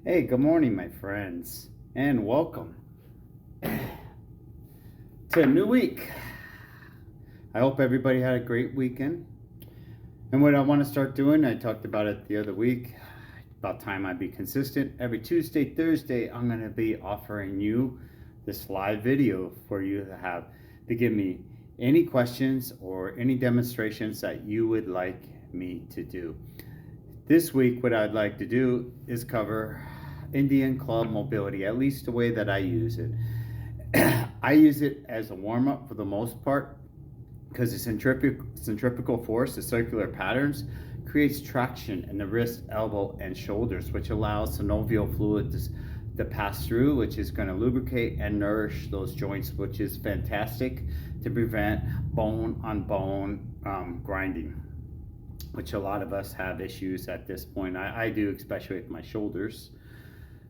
Hey, good morning, my friends, and welcome to a new week. I hope everybody had a great weekend. And what I want to start doing, I talked about it the other week, about time I be consistent. Every Tuesday, Thursday, I'm going to be offering you this live video for you to give me any questions or any demonstrations that you would like me to do. This week, what I'd like to do is cover Indian club mobility, at least the way that I use it. I use it as a warm up for the most part because the centrifugal force, the circular patterns, creates traction in the wrist, elbow, and shoulders, which allows synovial fluid to pass through, which is going to lubricate and nourish those joints, which is fantastic to prevent bone on bone grinding, which a lot of us have issues at this point. I do, especially with my shoulders.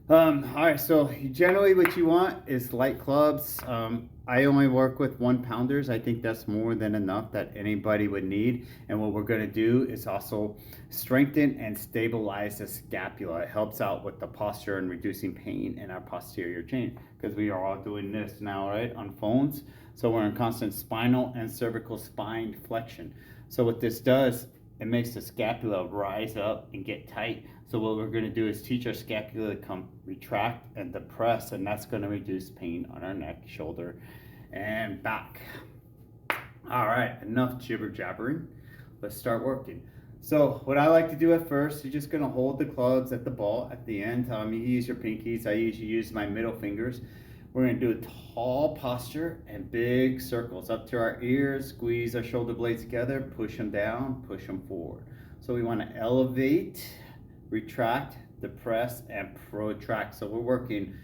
All right, so generally what you want is light clubs. I only work with 1-pounders. I think that's more than enough that anybody would need. And what we're gonna do is also strengthen and stabilize the scapula. It helps out with the posture and reducing pain in our posterior chain, because we are all doing this now, right, on phones. So we're in constant spinal and cervical spine flexion. So what this does, it makes the scapula rise up and get tight. So what we're going to do is teach our scapula to come retract and depress, and that's going to reduce pain on our neck, shoulder, and back. All right, enough jibber jabbering. Let's start working. So what I like to do at first, you're just going to hold the clubs at the ball at the end. You use your pinkies. I usually use my middle fingers. We're going to do a tall posture and big circles up to our ears. Squeeze our shoulder blades together, push them down, push them forward. So we want to elevate, retract, depress, and protract. So we're working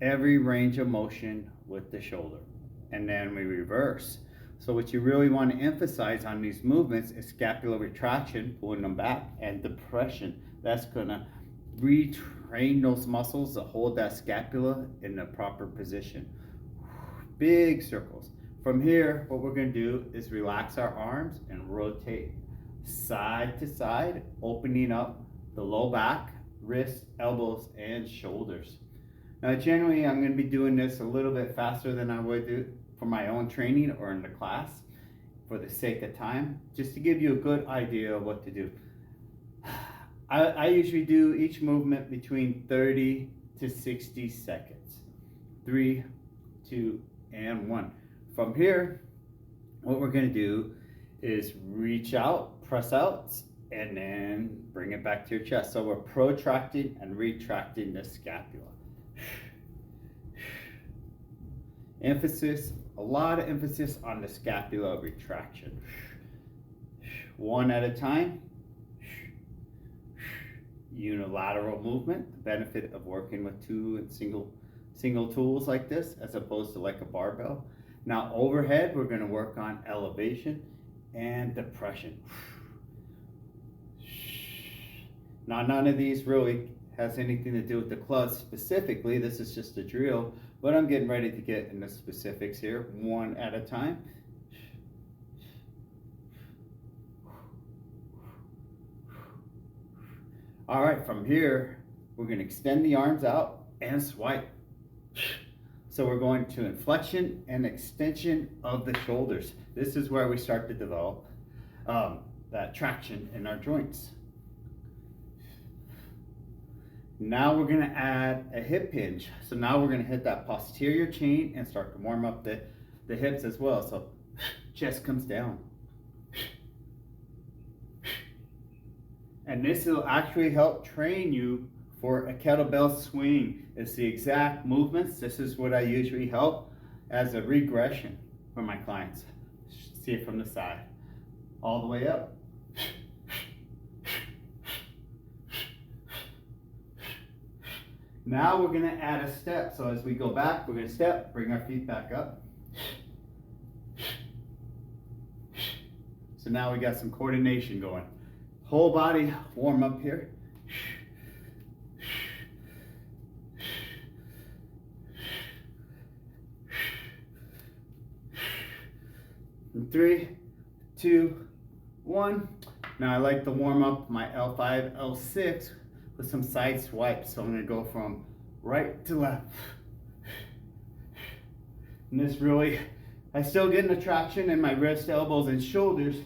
every range of motion with the shoulder. And then we reverse. So what you really want to emphasize on these movements is scapular retraction, pulling them back, and depression. That's going to retrain those muscles to hold that scapula in the proper position. Big circles. From here, what we're going to do is relax our arms and rotate side to side, opening up the low back, wrists, elbows, and shoulders. Now, generally, I'm going to be doing this a little bit faster than I would do for my own training or in the class for the sake of time, just to give you a good idea of what to do. I usually do each movement between 30 to 60 seconds. 3, 2, and 1. From here, what we're going to do is reach out, press out, and then bring it back to your chest. So we're protracting and retracting the scapula. A lot of emphasis on the scapular retraction. One at a time. Unilateral movement, the benefit of working with two and single tools like this as opposed to like a barbell. Now overhead, we're going to work on elevation and depression. Now none of these really has anything to do with the clubs specifically. This is just a drill, but I'm getting ready to get into specifics here, one at a time. All right, from here, we're going to extend the arms out and swipe. So we're going to inflection and extension of the shoulders. This is where we start to develop that traction in our joints. Now we're going to add a hip hinge. So now we're going to hit that posterior chain and start to warm up the hips as well. So chest comes down. And this will actually help train you for a kettlebell swing. It's the exact movements. This is what I usually help as a regression for my clients. See it from the side. All the way up. Now we're going to add a step. So as we go back, we're going to step, bring our feet back up. So now we got some coordination going. Whole body warm up here. And 3, 2, 1. Now I like to warm up my L5, L6 with some side swipes. So I'm gonna go from right to left. And this really, I still get an traction in my wrist, elbows, and shoulders,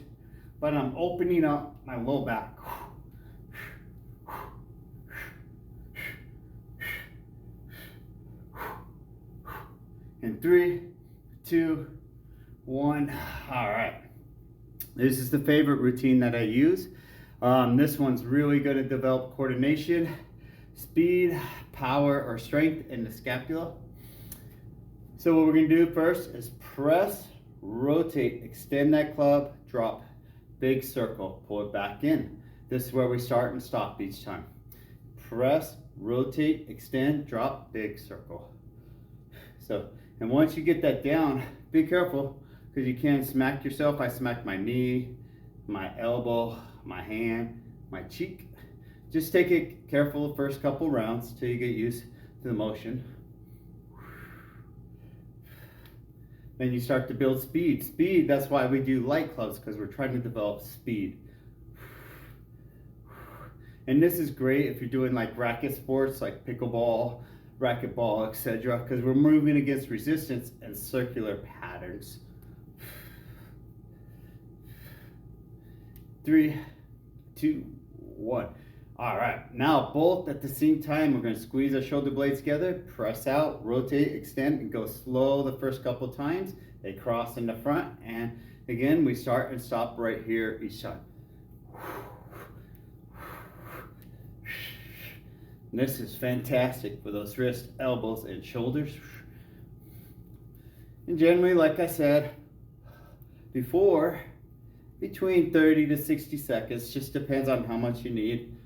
but I'm opening up my low back. In 3, 2, 1. All right. This is the favorite routine that I use. This one's really going to develop coordination, speed, power, or strength in the scapula. So what we're going to do first is press, rotate, extend that club, drop, big circle, pull it back in. This is where we start and stop each time. Press, rotate, extend, drop, big circle. So, and once you get that down, be careful because you can smack yourself. I smacked my knee, my elbow, my hand, my cheek. Just take it careful the first couple rounds till you get used to the motion. Then you start to build speed. Speed, that's why we do light clubs, because we're trying to develop speed. And this is great if you're doing like racket sports like pickleball, racquetball, etc., because we're moving against resistance and circular patterns. 3, 2, 1. All right, now both at the same time, we're going to squeeze our shoulder blades together, press out, rotate, extend, and go slow the first couple times. They cross in the front, and again, we start and stop right here each time. This is fantastic for those wrists, elbows, and shoulders. And generally, like I said before, between 30 to 60 seconds, just depends on how much you need.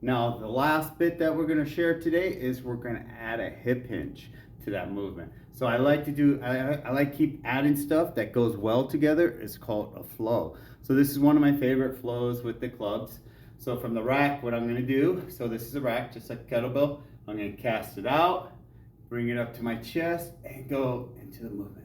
Now, the last bit that we're going to share today is we're going to add a hip hinge to that movement. So I like to keep adding stuff that goes well together. It's called a flow. So this is one of my favorite flows with the clubs. So from the rack, what I'm going to do, so this is a rack, just like a kettlebell. I'm going to cast it out, bring it up to my chest, and go into the movement.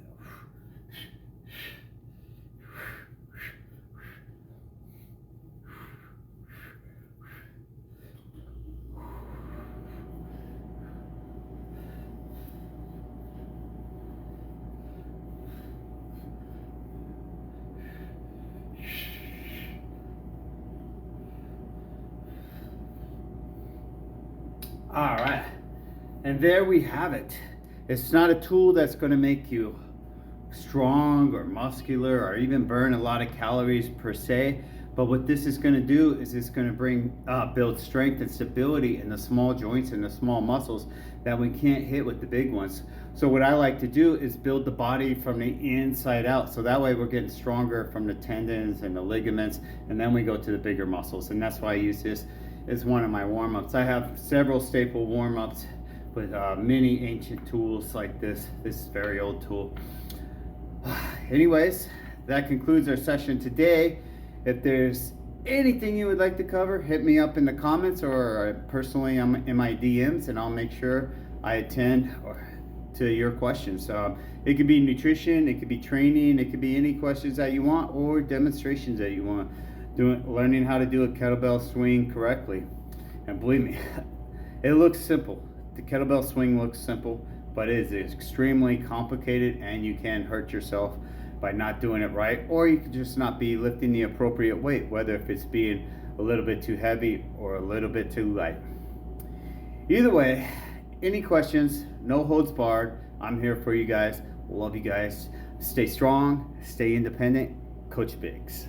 All right, and there we have it. It's not a tool that's going to make you strong or muscular or even burn a lot of calories per se, but what this is going to do is it's going to build strength and stability in the small joints and the small muscles that we can't hit with the big ones. So what I like to do is build the body from the inside out, so that way we're getting stronger from the tendons and the ligaments, and then we go to the bigger muscles. And that's why I use this as one of my warm-ups. I have several staple warm-ups with many ancient tools like this. This is a very old tool. Anyways, that concludes our session today. If there's anything you would like to cover, hit me up in the comments or personally in my DMs, and I'll make sure I attend to your questions. It could be nutrition, it could be training, it could be any questions that you want, or demonstrations that you want. Learning how to do a kettlebell swing correctly. And believe me, it looks simple. The kettlebell swing looks simple, but it is extremely complicated, and you can hurt yourself by not doing it right, or you could just not be lifting the appropriate weight, whether if it's being a little bit too heavy or a little bit too light. Either way, any questions, no holds barred. I'm here for you guys. Love you guys. Stay strong, stay independent. Coach Biggs.